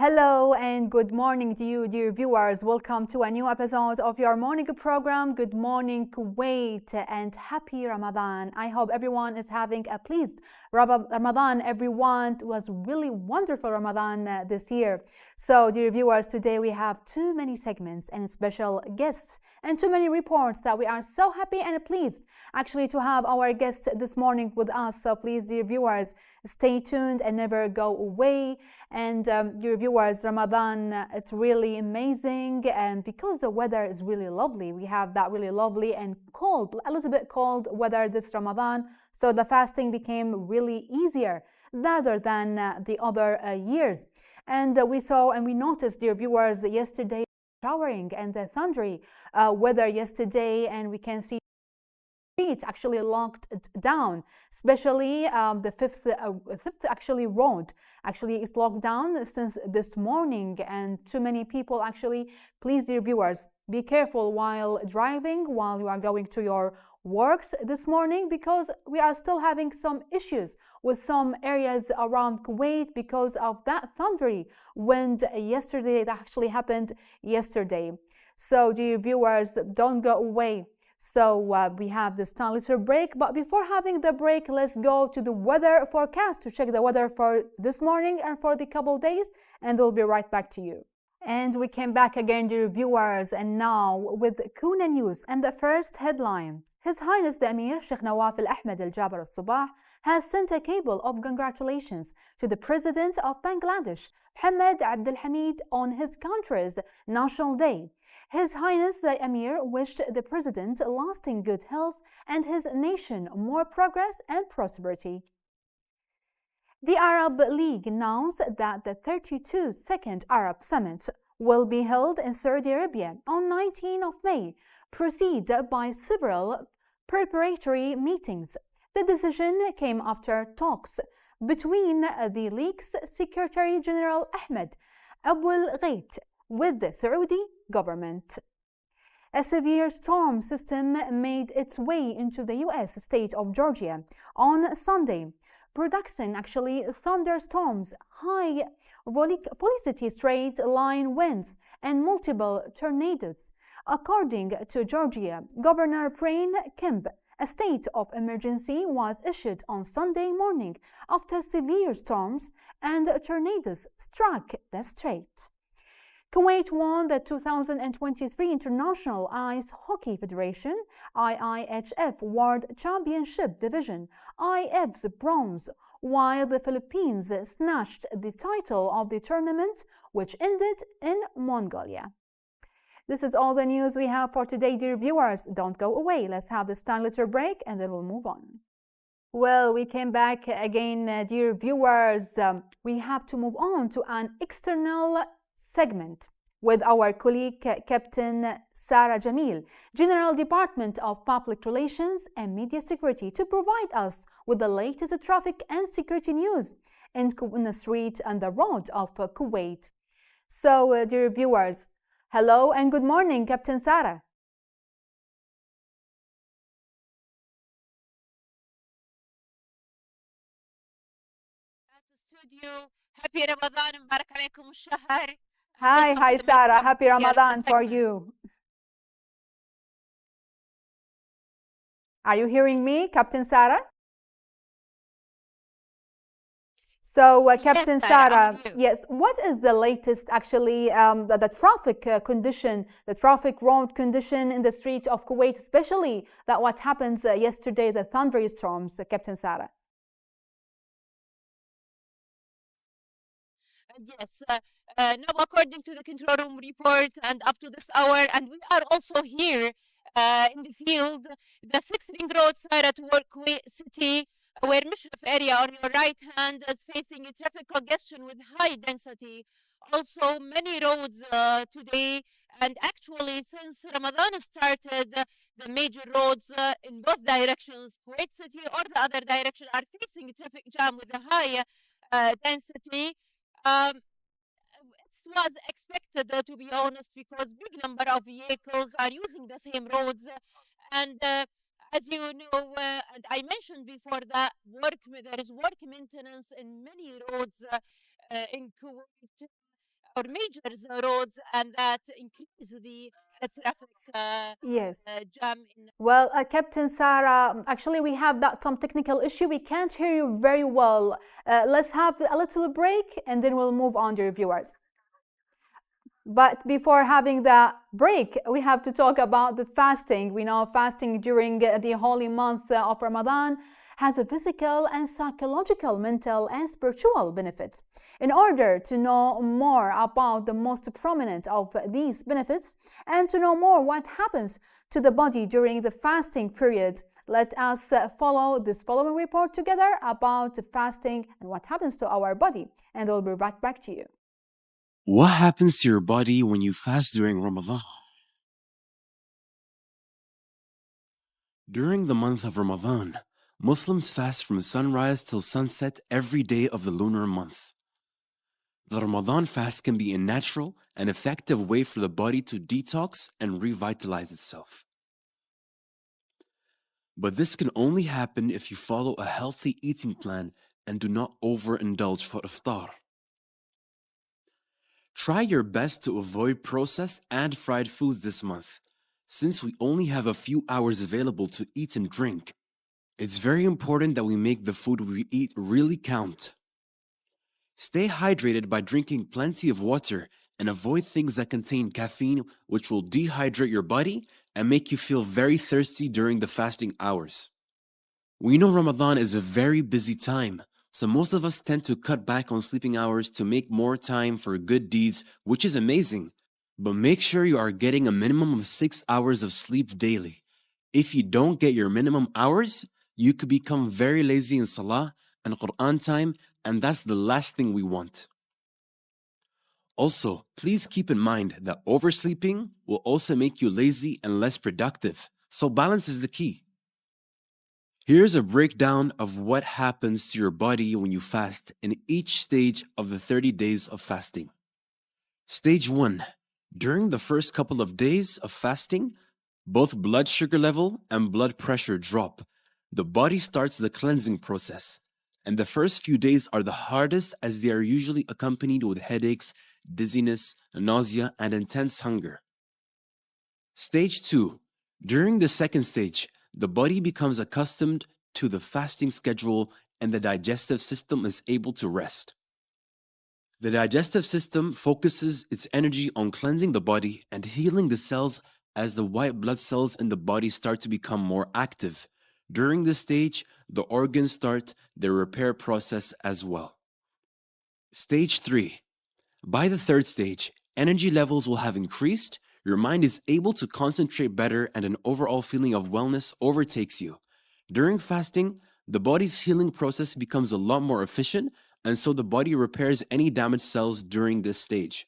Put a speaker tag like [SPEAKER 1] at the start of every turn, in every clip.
[SPEAKER 1] Hello and good morning to you, dear viewers. Welcome to a new episode of your morning program. Good morning, Kuwait, and happy Ramadan. I hope everyone is having a pleased Ramadan. Everyone was really wonderful Ramadan this year. So, dear viewers, today we have too many segments and special guests and too many reports that we are so happy and pleased actually to have our guest this morning with us. So, please, dear viewers, stay tuned and never go away. And dear viewers, Ramadan, it's really amazing, and because the weather is really lovely, we have that really lovely and cold, a little bit cold weather this Ramadan, so the fasting became really easier rather than the other years. And we saw and we noticed, dear viewers, yesterday showering and the thundery weather yesterday, and we can see streets actually locked down, especially the fifth actually road actually is locked down since this morning, and too many people actually. Please, dear viewers, be careful while driving, while you are going to your works this morning, because we are still having some issues with some areas around Kuwait because of that thundery wind yesterday that actually happened yesterday. So, dear viewers, don't go away. So we have this little break, but before having the break, let's go to the weather forecast to check the weather for this morning and for the couple days, and we'll be right back to you. And we came back again, dear viewers, and now with Kuna News. And the first headline: His Highness the Emir Sheikh Nawaf Al Ahmed Al Jaber Al Sabah has sent a cable of congratulations to the President of Bangladesh, Mohammed Abdul Hamid, on his country's National Day. His Highness the Emir wished the President lasting good health and his nation more progress and prosperity. The Arab League announced that the 32nd Arab Summit will be held in Saudi Arabia on 19 of May, preceded by several preparatory meetings. The decision came after talks between the League's Secretary General Ahmed Abul Ghait with the Saudi government. A severe storm system made its way into the U.S. state of Georgia on Sunday, producing actually thunderstorms, high velocity straight line winds, and multiple tornadoes. According to Georgia Governor Brian Kemp, a state of emergency was issued on Sunday morning after severe storms and tornadoes struck the state. Kuwait won the 2023 International Ice Hockey Federation IIHF World Championship Division IF's bronze, while the Philippines snatched the title of the tournament, which ended in Mongolia. This is all the news we have for today, dear viewers. Don't go away. Let's have this tiny little break and then we'll move on. Well, we came back again, dear viewers. We have to move on to an external segment with our colleague Captain Sarah Jamil, General Department of Public Relations and Media Security, to provide us with the latest traffic and security news in the street and the road of Kuwait. So, dear viewers, hello and good morning, Captain Sarah.
[SPEAKER 2] Happy Ramadan, مبارك عليكم الشهر.
[SPEAKER 1] Hi, Sarah. Happy Ramadan for you. Are you hearing me, Captain Sarah? So, Captain
[SPEAKER 2] Yes, Sarah,
[SPEAKER 1] Sarah, yes, what is the latest actually the traffic condition, the traffic road condition in the street of Kuwait, especially that what happens yesterday, the thunderstorms, Captain Sarah?
[SPEAKER 2] Yes, now according to the control room report and up to this hour, and we are also here in the field, the 6th ring road, Sarah, toward Kuwait City, where Mishraf area on your right hand is facing a traffic congestion with high density. Also, many roads today, and actually since Ramadan started, the major roads in both directions, Kuwait City or the other direction, are facing a traffic jam with a high density. It was expected, to be honest, because big number of vehicles are using the same roads, and as you know, and I mentioned before that there is work maintenance in many roads in Kuwait. or major roads, and that increase the traffic
[SPEAKER 1] Yes.
[SPEAKER 2] jam in.
[SPEAKER 1] Well, Captain Sarah, actually, we have some technical issue. We can't hear you very well. Let's have a little break and then we'll move on to your viewers. But before having the break, we have to talk about the fasting. We know fasting during the holy month of Ramadan has a physical and psychological, mental and spiritual benefits. In order to know more about the most prominent of these benefits and to know more what happens to the body during the fasting period, let us follow this following report together about fasting and what happens to our body. And we'll be right back to you.
[SPEAKER 3] What happens to your body when you fast during Ramadan? During the month of Ramadan, Muslims fast from sunrise till sunset every day of the lunar month. The Ramadan fast can be a natural and effective way for the body to detox and revitalize itself. But this can only happen if you follow a healthy eating plan and do not overindulge for iftar. Try your best to avoid processed and fried foods this month, since we only have a few hours available to eat and drink. It's very important that we make the food we eat really count. Stay hydrated by drinking plenty of water and avoid things that contain caffeine, which will dehydrate your body and make you feel very thirsty during the fasting hours. We know Ramadan is a very busy time, so most of us tend to cut back on sleeping hours to make more time for good deeds, which is amazing. But make sure you are getting a minimum of 6 hours of sleep daily. If you don't get your minimum hours, you could become very lazy in Salah and Quran time, and that's the last thing we want. Also, please keep in mind that oversleeping will also make you lazy and less productive, so balance is the key. Here's a breakdown of what happens to your body when you fast in each stage of the 30 days of fasting. Stage 1. During the first couple of days of fasting, both blood sugar level and blood pressure drop. The body starts the cleansing process, and the first few days are the hardest as they are usually accompanied with headaches, dizziness, nausea, and intense hunger. Stage 2. During the second stage, the body becomes accustomed to the fasting schedule and the digestive system is able to rest. The digestive system focuses its energy on cleansing the body and healing the cells as the white blood cells in the body start to become more active. During this stage, the organs start their repair process as well. Stage 3. By the third stage, energy levels will have increased, your mind is able to concentrate better, and an overall feeling of wellness overtakes you. During fasting, the body's healing process becomes a lot more efficient, and so the body repairs any damaged cells during this stage.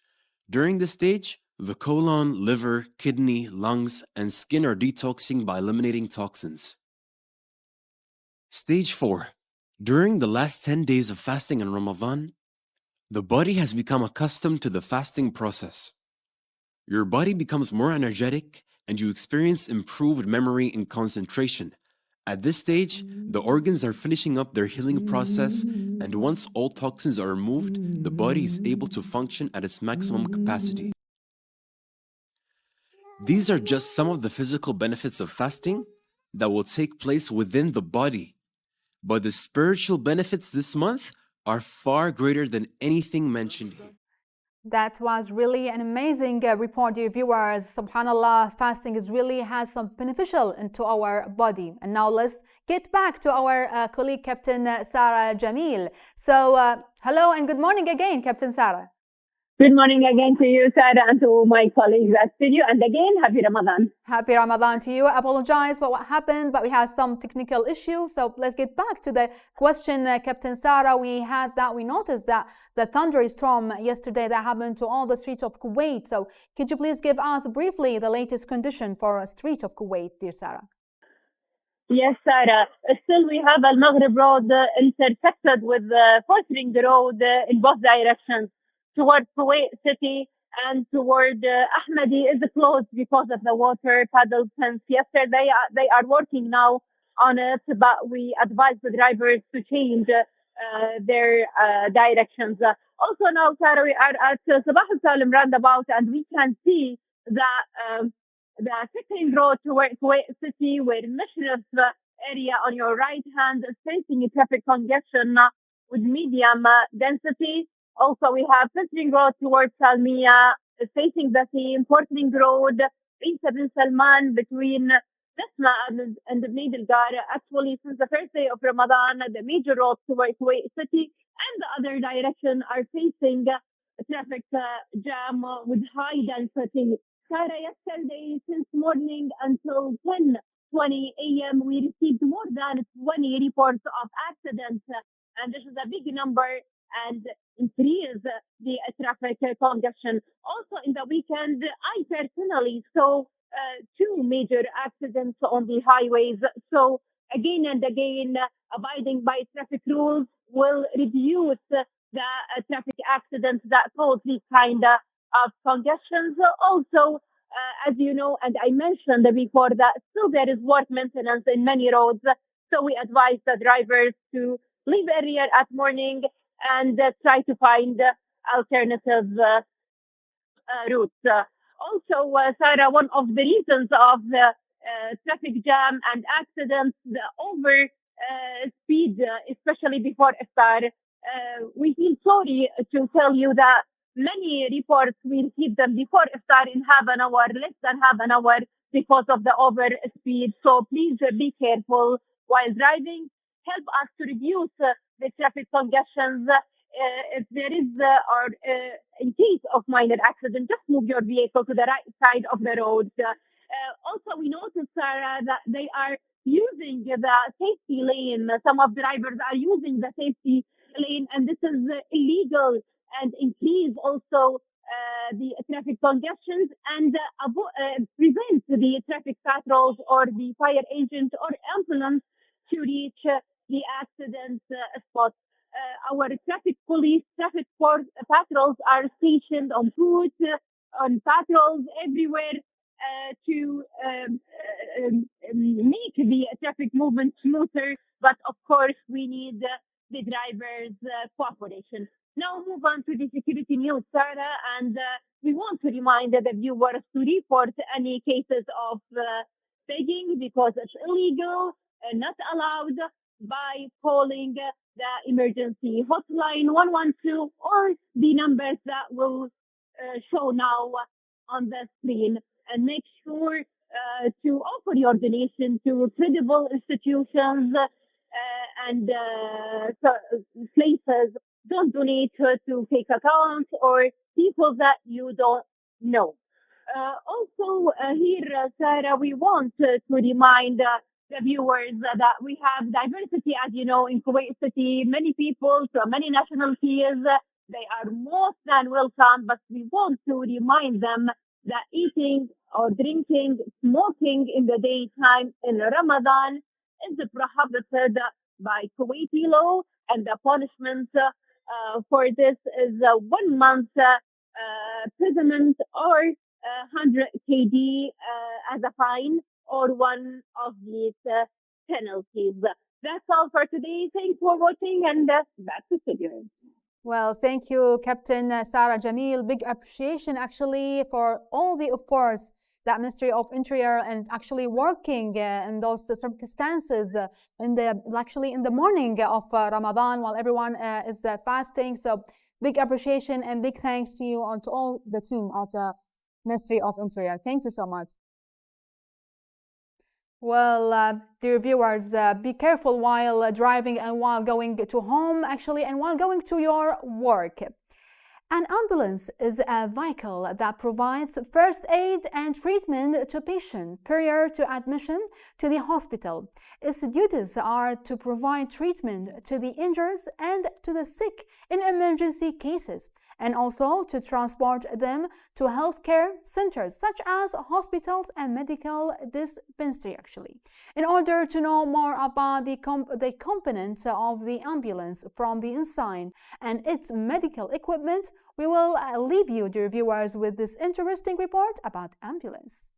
[SPEAKER 3] During this stage, the colon, liver, kidney, lungs, and skin are detoxing by eliminating toxins. Stage 4. During the last 10 days of fasting in Ramadan, the body has become accustomed to the fasting process. Your body becomes more energetic and you experience improved memory and concentration. At this stage, the organs are finishing up their healing process, and once all toxins are removed, the body is able to function at its maximum capacity. These are just some of the physical benefits of fasting that will take place within the body. But the spiritual benefits this month are far greater than anything mentioned here.
[SPEAKER 1] That was really an amazing report, dear viewers. Subhanallah, fasting really has some beneficial into our body. And now let's get back to our colleague, Captain Sarah Jamil. So, hello and good morning again, Captain Sarah.
[SPEAKER 4] Good morning again to you, Sarah, and to my colleagues at studio. And again, happy Ramadan.
[SPEAKER 1] Happy Ramadan to you. I apologize for what happened, but we had some technical issue. So let's get back to the question, Captain Sarah. We noticed that the thunderstorm yesterday that happened to all the streets of Kuwait. So could you please give us briefly the latest condition for streets of Kuwait, dear Sarah?
[SPEAKER 4] Yes, Sarah. Still, we have Al Maghrib Road intersected with Fourth Ring Road in both directions. Toward Kuwait City and toward Ahmadi is closed because of the water paddle since yesterday. They are working now on it, but we advise the drivers to change their directions. Also now, Sarah, we are at Sabah al-Salim roundabout, and we can see the second road toward Kuwait City, where Mishraf area on your right hand is facing traffic congestion with medium density. Also, we have Fishing Road towards Salmiya, facing the same. Portling Road, Isa bin Salman between Nasma and the Middle Gar. Actually, since the first day of Ramadan, the major roads towards Kuwait City and the other direction are facing traffic jam with high density. Sarah, yesterday, since morning until 10:20 a.m., we received more than 20 reports of accidents, and this is a big number and increase the traffic congestion. Also, in the weekend, I personally saw two major accidents on the highways. So, again and again, abiding by traffic rules will reduce the traffic accidents that cause these kind of congestions. Also, as you know, and I mentioned before, that still there is work maintenance in many roads. So we advise the drivers to leave earlier at morning and try to find alternative routes. Also, Sarah, one of the reasons of the traffic jam and accidents, the over speed, especially before iftar. We feel sorry to tell you that many reports we received them before iftar in half an hour, less than half an hour, because of the over speed. So please be careful while driving. Help us to reduce the traffic congestions. If there is or in case of minor accident, just move your vehicle to the right side of the road. Also, we noticed, Sarah, that they are using the safety lane. Some of the drivers are using the safety lane, and this is illegal and increase also the traffic congestions and prevent the traffic patrols or the fire agent or ambulance to reach the accident spot. Our traffic police, traffic force patrols are stationed on foot, on patrols everywhere to make the traffic movement smoother. But of course, we need the drivers' cooperation. Now move on to the security news, Sarah, and we want to remind the viewers to report any cases of begging because it's illegal and not allowed by calling the emergency hotline 112 or the numbers that will show now on the screen, and make sure to offer your donation to credible institutions and places. Don't donate to fake accounts or people that you don't know. Also, here, Sarah, we want to remind the viewers that we have diversity, as you know, in Kuwait City. Many people from many nationalities, they are more than welcome, but we want to remind them that eating or drinking, smoking in the daytime in Ramadan is prohibited by Kuwaiti law, and the punishment for this is 1 month imprisonment or 100 KD as a fine or one of these penalties. That's all for today. Thanks for watching, and back to studio.
[SPEAKER 1] Well, thank you, Captain Sarah Jamil. Big appreciation actually for all the efforts that Ministry of Interior and actually working in those circumstances in the morning of Ramadan while everyone is fasting. So big appreciation and big thanks to you and to all the team of the Ministry of Interior. Thank you so much. Well, dear viewers, be careful while driving and while going to home, actually, and while going to your work. An ambulance is a vehicle that provides first aid and treatment to patients prior to admission to the hospital. Its duties are to provide treatment to the injured and to the sick in emergency cases, and also to transport them to healthcare centers such as hospitals and medical dispensary, actually. In order to know more about the components of the ambulance from the inside and its medical equipment, we will leave you, dear viewers, with this interesting report about ambulance.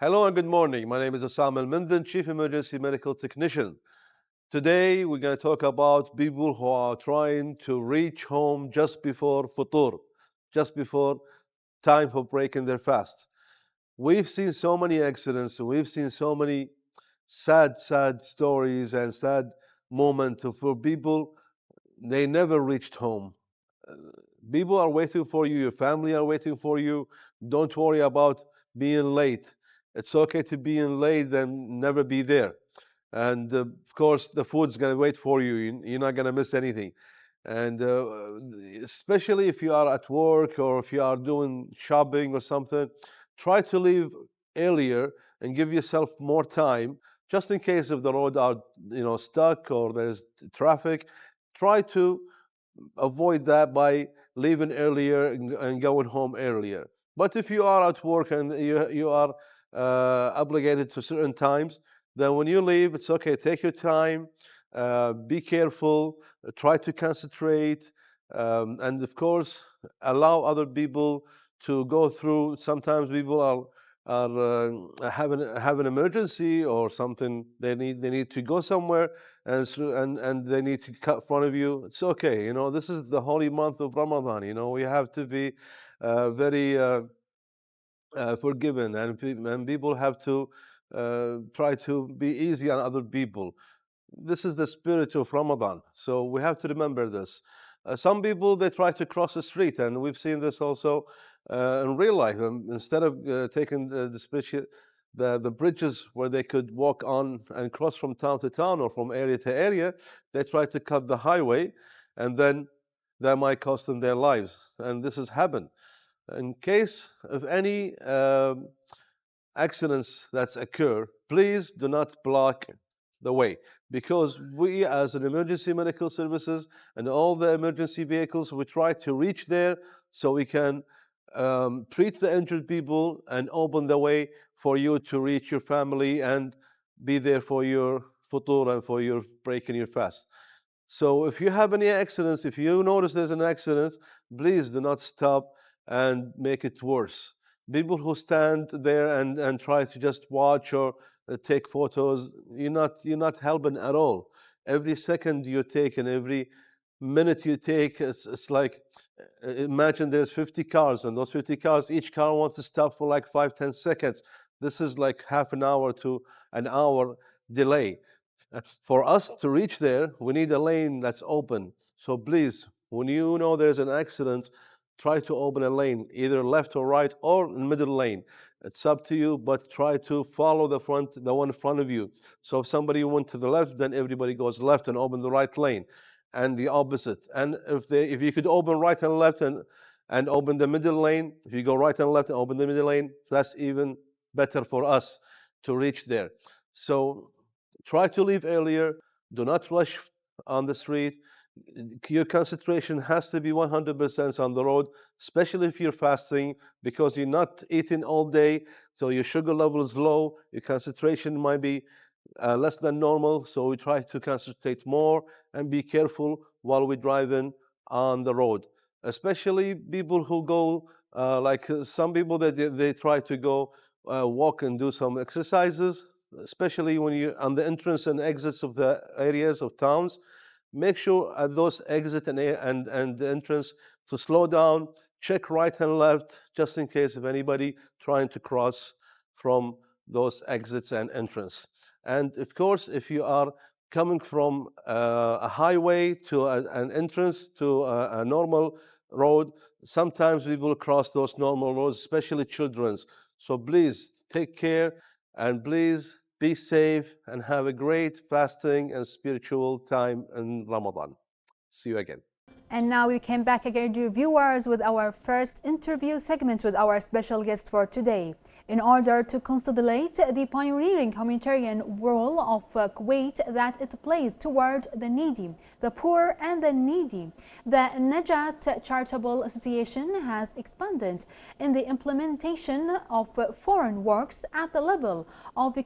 [SPEAKER 5] Hello and good morning. My name is Osama Al-Mindhan, Chief Emergency Medical Technician. Today, we're going to talk about people who are trying to reach home just before futur, just before time for breaking their fast. We've seen so many accidents, we've seen so many sad stories and sad moments for people. They never reached home. People are waiting for you, your family are waiting for you. Don't worry about being late. It's okay to be in late and never be there. And of course, the food's going to wait for you. You're not going to miss anything. And especially if you are at work or if you are doing shopping or something, try to leave earlier and give yourself more time, just in case if the road are stuck or there's traffic. Try to avoid that by leaving earlier and going home earlier. But if you are at work and you are obligated to certain times, then when you leave, it's okay. Take your time, be careful, try to concentrate, and of course, allow other people to go through. Sometimes people are have an emergency or something. They need to go somewhere, and they need to cut in front of you. It's okay. This is the holy month of Ramadan. We have to be very forgiven, and people have to try to be easy on other people. This is the spirit of Ramadan, so we have to remember this. Some people, they try to cross the street, and we've seen this also in real life. Instead of taking the bridges where they could walk on and cross from town to town or from area to area, they try to cut the highway, and then that might cost them their lives. And this has happened. In case of any accidents that occur, please do not block the way, because we as an emergency medical services and all the emergency vehicles, we try to reach there so we can treat the injured people and open the way for you to reach your family and be there for your futur and for your breaking your fast. So if you have any accidents, if you notice there's an accident, please do not stop and make it worse. People who stand there and try to just watch or take photos, you're not helping at all. Every second you take and every minute you take, it's like, imagine there's 50 cars, and those 50 cars, each car wants to stop for like 5-10 seconds. This is like half an hour to an hour delay. For us to reach there, we need a lane that's open. So please, when you know there's an accident, try to open a lane, either left or right or middle lane. It's up to you, but try to follow the one in front of you. So if somebody went to the left, then everybody goes left and open the right lane, and the opposite. And if you could open right and left and open the middle lane, if you go right and left and open the middle lane, that's even better for us to reach there. So try to leave earlier. Do not rush on the street. Your concentration has to be 100% on the road, especially if you're fasting, because you're not eating all day, so your sugar level is low, your concentration might be less than normal, so we try to concentrate more and be careful while we're driving on the road. Especially people who go, like some people that they try to go walk and do some exercises, especially when you're on the entrance and exits of the areas of towns. Make sure at those exit and the entrance to slow down, check right and left, just in case of anybody trying to cross from those exits and entrance. And of course, if you are coming from a highway to an entrance to a normal road, sometimes we will cross those normal roads, especially children's. So please take care, and please be safe and have a great fasting and spiritual time in Ramadan. See you again.
[SPEAKER 1] And now we came back again, dear viewers, with our first interview segment with our special guest for today. In order to consolidate the pioneering humanitarian role of Kuwait that it plays toward the needy, the poor and the needy, the Najat Charitable Association has expanded in the implementation of foreign works at the level of the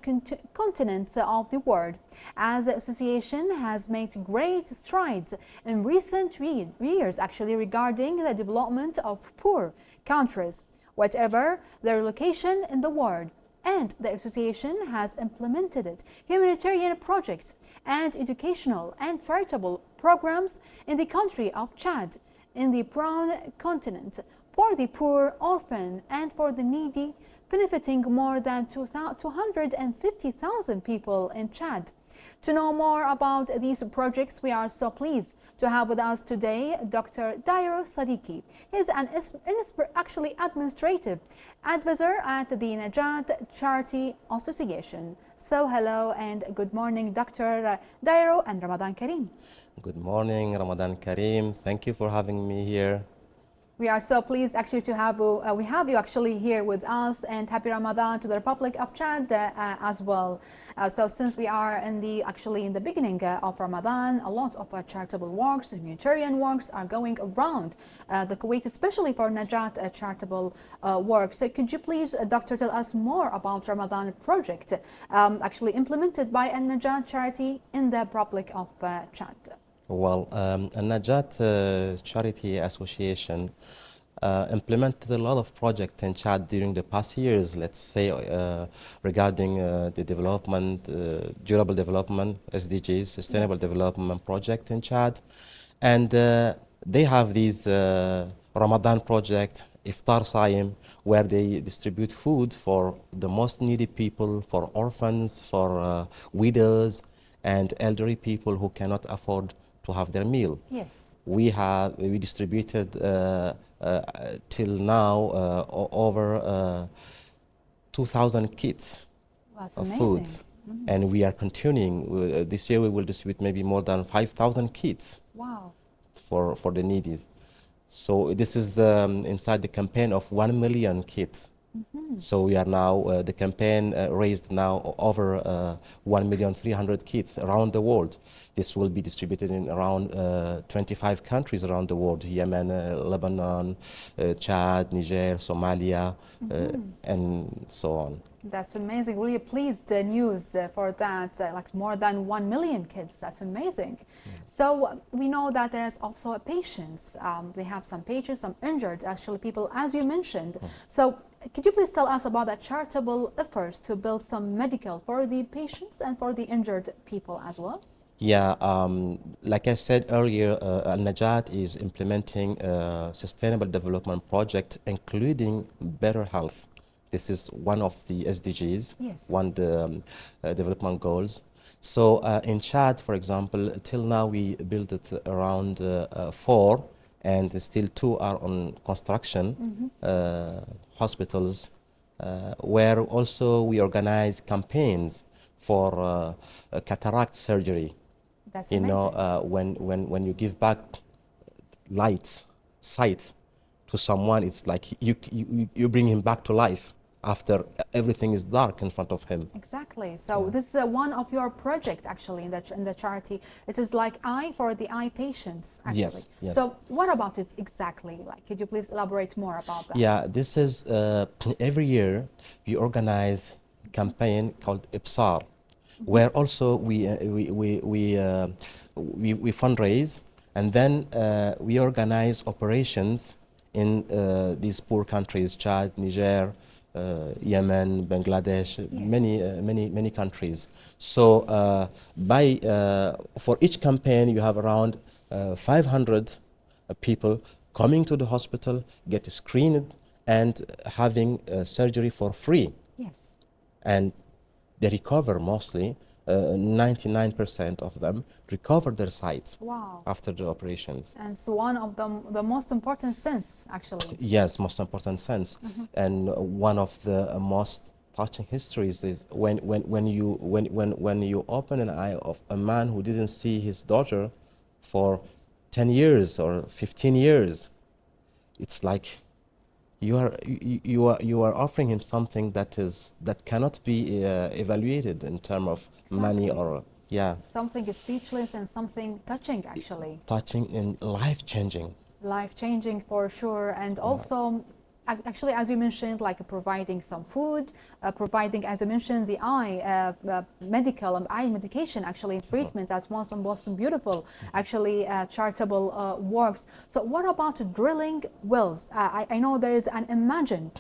[SPEAKER 1] continents of the world. As the association has made great strides in recent years actually regarding the development of poor countries, whatever their location in the world. and the association has implemented humanitarian projects and educational and charitable programs in the country of Chad, in the brown continent, for the poor, orphan, and for the needy, benefiting more than 250,000 people in Chad. To know more about these projects, we are so pleased to have with us today Dr. Dairo Sadiqi. He's an administrative advisor at the Najat Charity Association. So hello and good morning, Dr. Dairo, and Ramadan Kareem.
[SPEAKER 6] Good morning, Ramadan Kareem. Thank you for having me here.
[SPEAKER 1] We are so pleased actually to have you actually here with us, and happy Ramadan to the Republic of Chad as well. So since we are in the beginning of Ramadan, a lot of charitable works, humanitarian works are going around the Kuwait, especially for Najat charitable work. So could you please, Doctor, tell us more about Ramadan project actually implemented by a Najat charity in the Republic of Chad?
[SPEAKER 6] Well, Najat Charity Association implemented a lot of projects in Chad during the past years, let's say, regarding the development, durable development, SDGs, Sustainable Development Project in Chad. And they have these Ramadan project, Iftar Saim, where they distribute food for the most needy people, for orphans, for widows, and elderly people who cannot afford to have their meal.
[SPEAKER 1] Yes.
[SPEAKER 6] We distributed till now over 2,000 kits of food. And we are continuing. This year we will distribute maybe more than 5,000 kits.
[SPEAKER 1] Wow.
[SPEAKER 6] For the needy. So this is inside the campaign of 1 million kits. So we are now, the campaign raised now over 1,300,000 kits around the world. This will be distributed in around 25 countries around the world: Yemen, Lebanon, Chad, Niger, Somalia, and so on.
[SPEAKER 1] That's amazing. Really pleased news for that, like more than 1 million kids. That's amazing. So we know that there's also patients. They have some patients, some injured, actually, people, as you mentioned. So could you please tell us about the charitable efforts to build some medical for the patients and for the injured people as well?
[SPEAKER 6] Yeah, like I said earlier, Al-Najat is implementing a sustainable development project, including better health. This is one of the SDGs, one of the development goals. So in Chad, for example, till now we built it around 4, and still 2 are on construction, hospitals, where also we organize campaigns for cataract surgery.
[SPEAKER 1] That's
[SPEAKER 6] you
[SPEAKER 1] amazing.
[SPEAKER 6] know, when you give back sight to someone, it's like you bring him back to life after everything is dark in front of him.
[SPEAKER 1] Exactly. So this is one of your projects actually in the charity. It is like eye for the eye patients actually.
[SPEAKER 6] Yes, yes.
[SPEAKER 1] So what about it exactly? Like, could you please elaborate more about that?
[SPEAKER 6] Yeah, this is every year we organize a campaign called IPSAR, where also we fundraise, and then we organize operations in these poor countries: Chad, Niger, Yemen, Bangladesh, many countries. So for each campaign you have around 500 people coming to the hospital, get screened, and having surgery for free.
[SPEAKER 1] Yes.
[SPEAKER 6] And they recover mostly. 99% of them recover their sight after the operations.
[SPEAKER 1] And so one of the most important sense, actually.
[SPEAKER 6] Yes, most important sense. And one of the most touching histories is when you open an eye of a man who didn't see his daughter for 10 years or 15 years. It's like you are offering him something that cannot be evaluated in terms of money or
[SPEAKER 1] something speechless and something touching, actually.
[SPEAKER 6] Touching and life-changing.
[SPEAKER 1] Life-changing for sure, and also Actually, as you mentioned, like providing some food, providing, as you mentioned, the medical eye medication, actually treatment. That's one of the most beautiful, actually, charitable works. So what about drilling wells? I know there is an Imagine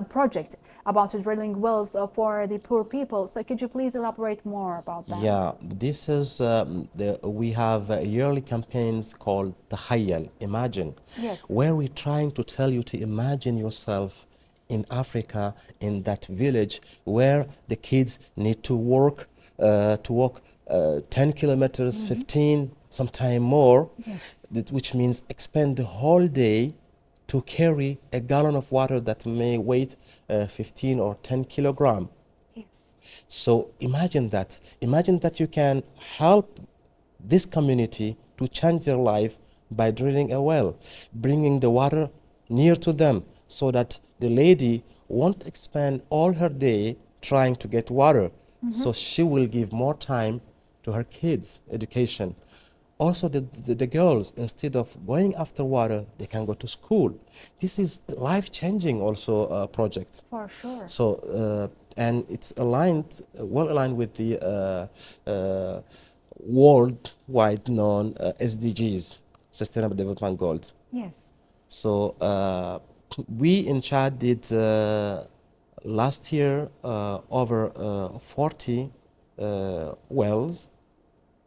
[SPEAKER 1] project about drilling wells for the poor people. So could you please elaborate more about that?
[SPEAKER 6] Yeah, this is we have yearly campaigns called Takhayyal, Imagine,
[SPEAKER 1] Yes.
[SPEAKER 6] where we're trying to tell you to imagine yourself in Africa, in that village where the kids need to walk 10 kilometers, 15, sometime more,
[SPEAKER 1] Yes.
[SPEAKER 6] which means expend the whole day to carry a gallon of water that may weigh 15 or 10 kilogram.
[SPEAKER 1] Yes.
[SPEAKER 6] So imagine that. Imagine that you can help this community to change their life by drilling a well, bringing the water near to them so that the lady won't expend all her day trying to get water. So she will give more time to her kids' education. Also, the girls, instead of going after water, they can go to school. This is life-changing also project.
[SPEAKER 1] For sure.
[SPEAKER 6] So, and it's aligned, well aligned with the worldwide known SDGs, Sustainable Development Goals.
[SPEAKER 1] Yes.
[SPEAKER 6] So we in Chad did last year over 40 wells.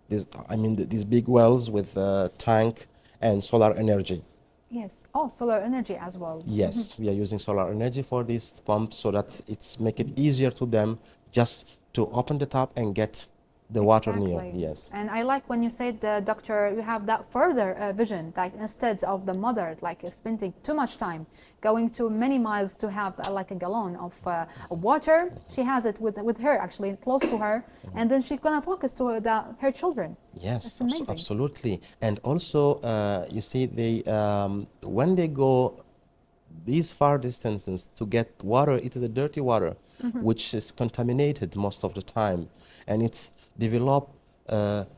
[SPEAKER 6] These big wells with tank and solar energy.
[SPEAKER 1] Yes. Oh, solar energy as well.
[SPEAKER 6] Yes, we are using solar energy for these pumps so that it's make it easier to them just to open the tap and get the water near.
[SPEAKER 1] Exactly.
[SPEAKER 6] Yes.
[SPEAKER 1] And I like when you said, doctor, you have that further vision, that instead of the mother like spending too much time going to many miles to have like a gallon of water, she has it with her, actually close to her, and then she's gonna focus to her children.
[SPEAKER 6] Yes,
[SPEAKER 1] That's amazing.
[SPEAKER 6] absolutely. And also, you see, they when they go these far distances to get water, it is a dirty water, which is contaminated most of the time, and it's develop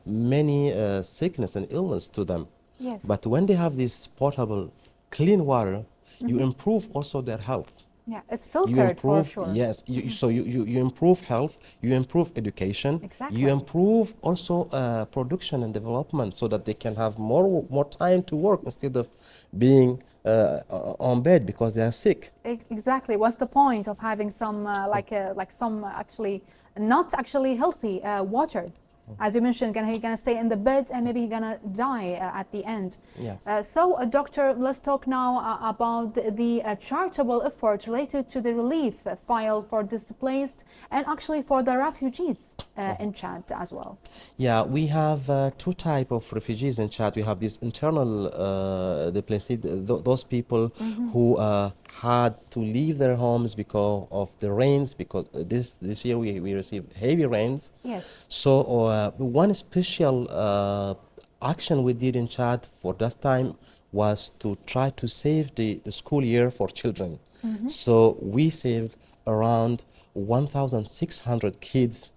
[SPEAKER 6] many sickness and illness to them.
[SPEAKER 1] Yes.
[SPEAKER 6] But when they have this potable, clean water, you improve also their health.
[SPEAKER 1] Yeah, it's
[SPEAKER 6] You
[SPEAKER 1] filtered
[SPEAKER 6] improve,
[SPEAKER 1] for sure.
[SPEAKER 6] yes. So you improve health, you improve education,
[SPEAKER 1] Exactly.
[SPEAKER 6] you improve also production and development, so that they can have more time to work instead of being on bed because they are sick.
[SPEAKER 1] Exactly. What's the point of having some like some actually not actually healthy water? As you mentioned, he's gonna stay in the bed and maybe he's gonna die at the end.
[SPEAKER 6] Yes.
[SPEAKER 1] So, doctor, let's talk now about the charitable effort related to the relief file for displaced and actually for the refugees in Chad as well.
[SPEAKER 6] Yeah, we have two types of refugees in Chad. We have these internal displaced, those people who had to leave their homes because of the rains, because this year we received heavy rains.
[SPEAKER 1] Yes.
[SPEAKER 6] So one special action we did in Chad for that time was to try to save the school year for children. So we saved around 1,600 kids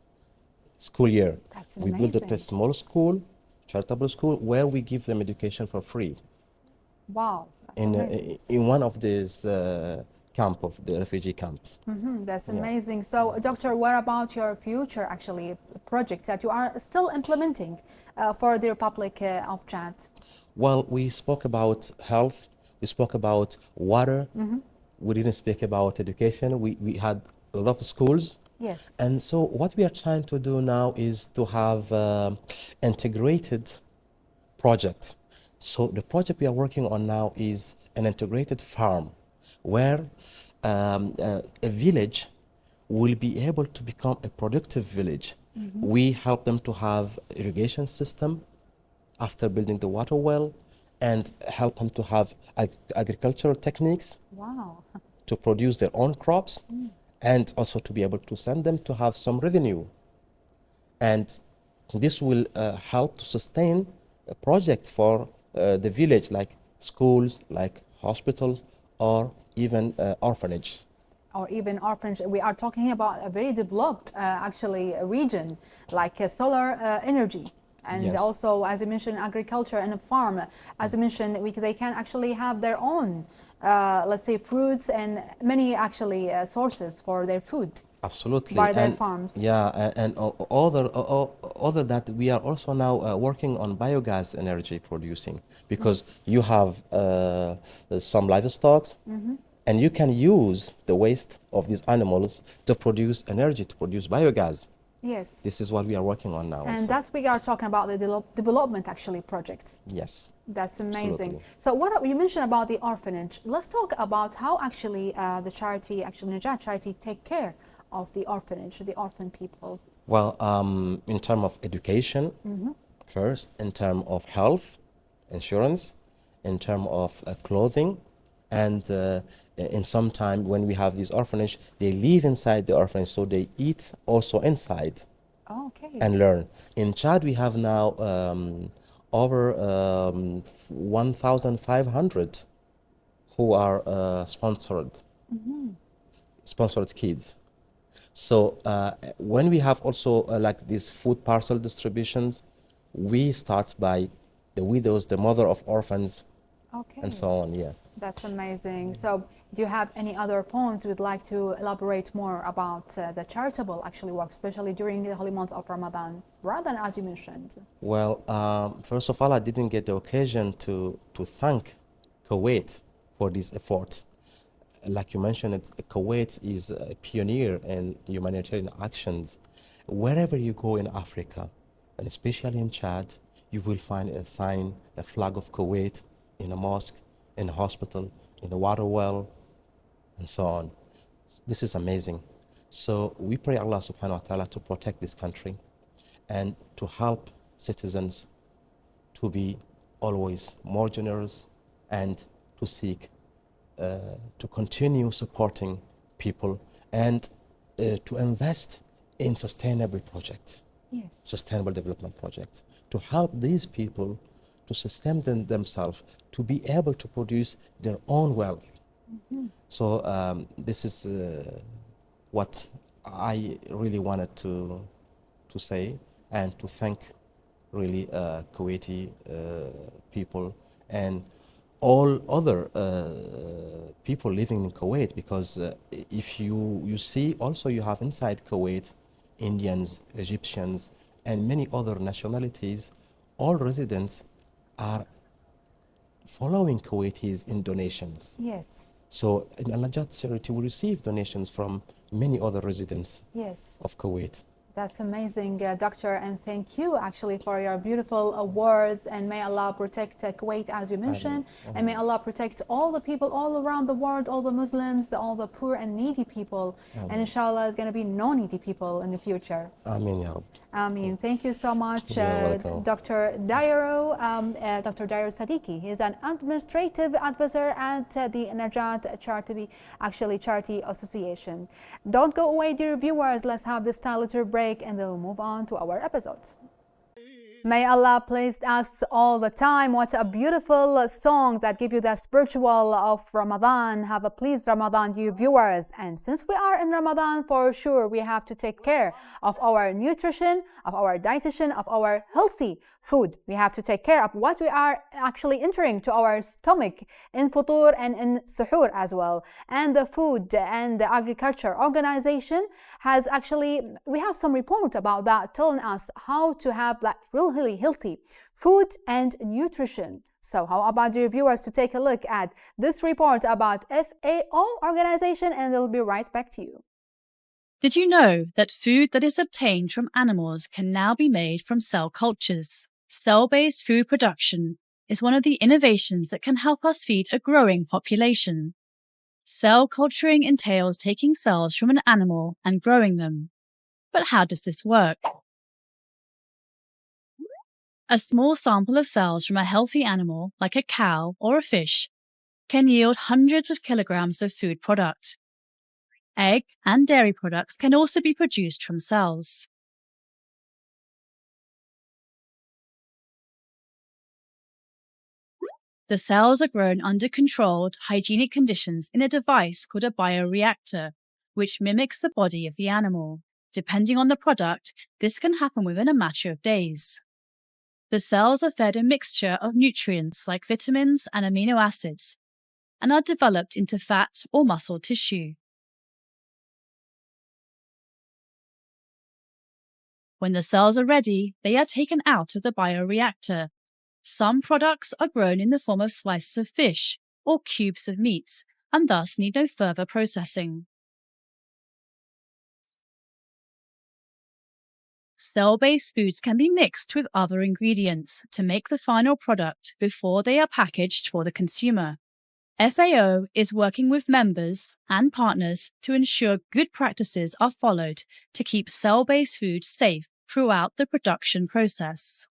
[SPEAKER 6] school year.
[SPEAKER 1] That's
[SPEAKER 6] We built a
[SPEAKER 1] amazing.
[SPEAKER 6] small school, charitable school, where we give them education for free
[SPEAKER 1] Wow. That's amazing.
[SPEAKER 6] in one of these camp of the refugee camps.
[SPEAKER 1] That's
[SPEAKER 6] Yeah.
[SPEAKER 1] amazing. So, doctor, what about your future actually project that you are still implementing for the Republic of Chad?
[SPEAKER 6] Well, we spoke about health, we spoke about water, we didn't speak about education. We had a lot of schools.
[SPEAKER 1] Yes.
[SPEAKER 6] And so what we are trying to do now is to have integrated project. So the project we are working on now is an integrated farm where a village will be able to become a productive village. We help them to have irrigation system after building the water well, and help them to have agricultural techniques
[SPEAKER 1] Wow.
[SPEAKER 6] to produce their own crops, and also to be able to send them to have some revenue. And this will help to sustain a project for the village, like schools, like hospitals, or even orphanage.
[SPEAKER 1] Or even orphanage. We are talking about a very developed, actually, region, like solar energy. And
[SPEAKER 6] Yes.
[SPEAKER 1] also, as you mentioned, agriculture and a farm. As you mentioned, they can actually have their own, let's say, fruits and many actually sources for their food
[SPEAKER 6] Absolutely.
[SPEAKER 1] by their
[SPEAKER 6] And
[SPEAKER 1] farms.
[SPEAKER 6] yeah, and other that we are also now working on biogas energy producing, because you have some livestock, and you can use the waste of these animals to produce energy, to produce biogas.
[SPEAKER 1] Yes.
[SPEAKER 6] This is what we are working on now.
[SPEAKER 1] And
[SPEAKER 6] also.
[SPEAKER 1] that's we are talking about the development actually projects.
[SPEAKER 6] Yes.
[SPEAKER 1] That's amazing.
[SPEAKER 6] Absolutely.
[SPEAKER 1] So what you mentioned about the orphanage. Let's talk about how actually the charity, actually Najat charity, take care of the orphanage, the orphan people.
[SPEAKER 6] Well, in terms of education, first, in terms of health, insurance, in terms of clothing, and in some time when we have these orphanage, they live inside the orphanage, so they eat also inside
[SPEAKER 1] Okay.
[SPEAKER 6] and learn. In Chad, we have now over 1,500 who are sponsored kids. So when we have also like these food parcel distributions, we start by the widows, the mother of orphans,
[SPEAKER 1] Okay.
[SPEAKER 6] and so on. Yeah.
[SPEAKER 1] That's amazing. So do you have any other points you'd like to elaborate more about the charitable actually work, especially during the holy month of Ramadan, rather than as you mentioned?
[SPEAKER 6] Well, first of all, I didn't get the occasion to thank Kuwait for this effort. Like you mentioned, Kuwait is a pioneer in humanitarian actions. Wherever you go in Africa, and especially in Chad, you will find a sign, a flag of Kuwait in a mosque, in a hospital, in a water well, and so on. This is amazing. So we pray Allah subhanahu wa ta'ala to protect this country and to help citizens to be always more generous and to seek to continue supporting people and to invest in sustainable projects,
[SPEAKER 1] Yes.
[SPEAKER 6] sustainable development projects, to help these people to sustain themselves, to be able to produce their own wealth. So this is what I really wanted to say, and to thank really Kuwaiti people and all other people living in Kuwait, because if you see also you have inside Kuwait Indians, Egyptians, and many other nationalities. All residents are following Kuwaitis in donations.
[SPEAKER 1] Yes.
[SPEAKER 6] So in Al-Najat charity, we receive donations from many other residents
[SPEAKER 1] Yes.
[SPEAKER 6] of Kuwait.
[SPEAKER 1] That's amazing, Doctor, and thank you actually for your beautiful words. And may Allah protect Kuwait, as you mentioned, and may Allah protect all the people all around the world, all the Muslims, all the poor and needy people. And inshallah, there's going to be no needy people in the future.
[SPEAKER 6] Ameen ya Rabb.
[SPEAKER 1] Ameen. Thank you so much,
[SPEAKER 6] You're welcome.
[SPEAKER 1] Dr. Dr. Dairo Sadiqi. He's an administrative advisor at the Najat Charity Association. Don't go away, dear viewers. Let's have this little break and then we'll move on to our episode. May Allah please us all the time. What a beautiful song that gives you the spiritual of Ramadan. Have a pleased Ramadan, dear viewers. And since we are in Ramadan, for sure we have to take care of our nutrition, of our dietitian, of our healthy food. We have to take care of what we are actually entering to our stomach in futur and in suhoor as well. And the food and the agriculture organization has actually, we have some report about that telling us how to have that really healthy food and nutrition. So how about your viewers to take a look at this report about FAO organization, and they'll be right back to you.
[SPEAKER 7] Did you know that food that is obtained from animals can now be made from cell cultures? Cell-based food production is one of the innovations that can help us feed a growing population. Cell culturing entails taking cells from an animal and growing them. But how does this work? A small sample of cells from a healthy animal, like a cow or a fish, can yield hundreds of kilograms of food product. Egg and dairy products can also be produced from cells. The cells are grown under controlled, hygienic conditions in a device called a bioreactor, which mimics the body of the animal. Depending on the product, this can happen within a matter of days. The cells are fed a mixture of nutrients like vitamins and amino acids and are developed into fat or muscle tissue. When the cells are ready, they are taken out of the bioreactor. Some products are grown in the form of slices of fish or cubes of meats and thus need no further processing. Cell-based foods can be mixed with other ingredients to make the final product before they are packaged for the consumer. FAO is working with members and partners to ensure good practices are followed to keep cell-based foods safe throughout the production process.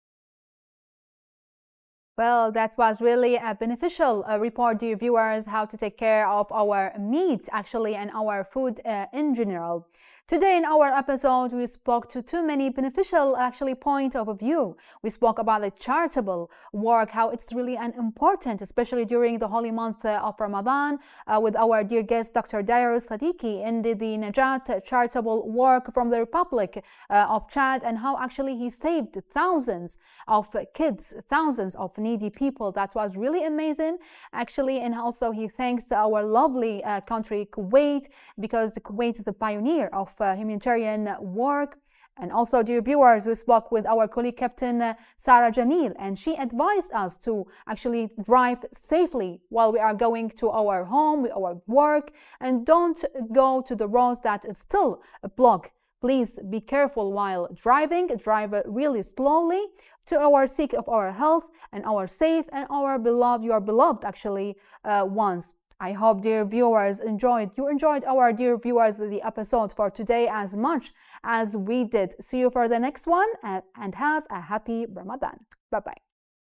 [SPEAKER 1] Well, that was really a beneficial report, dear viewers, how to take care of our meat, actually, and our food in general. Today in our episode, we spoke to too many beneficial, actually, point of view. We spoke about the charitable work, how it's really an important, especially during the holy month of Ramadan, with our dear guest, Dr. Dairos Sadiqi, in the Najat charitable work from the Republic of Chad, and how actually he saved thousands of kids, thousands of needy people. That was really amazing, actually. And also he thanks our lovely country, Kuwait, because Kuwait is a pioneer of humanitarian work. And also, dear viewers, we spoke with our colleague Captain Sarah Jamil, and she advised us to actually drive safely while we are going to our home, our work, and don't go to the roads that is still blocked. Please be careful while driving. Drive really slowly to our sake of our health and our safe and our beloved, your beloved actually ones. I hope, dear viewers, you enjoyed our dear viewers the episode for today as much as we did. See you for the next one and have a happy Ramadan. Bye-bye.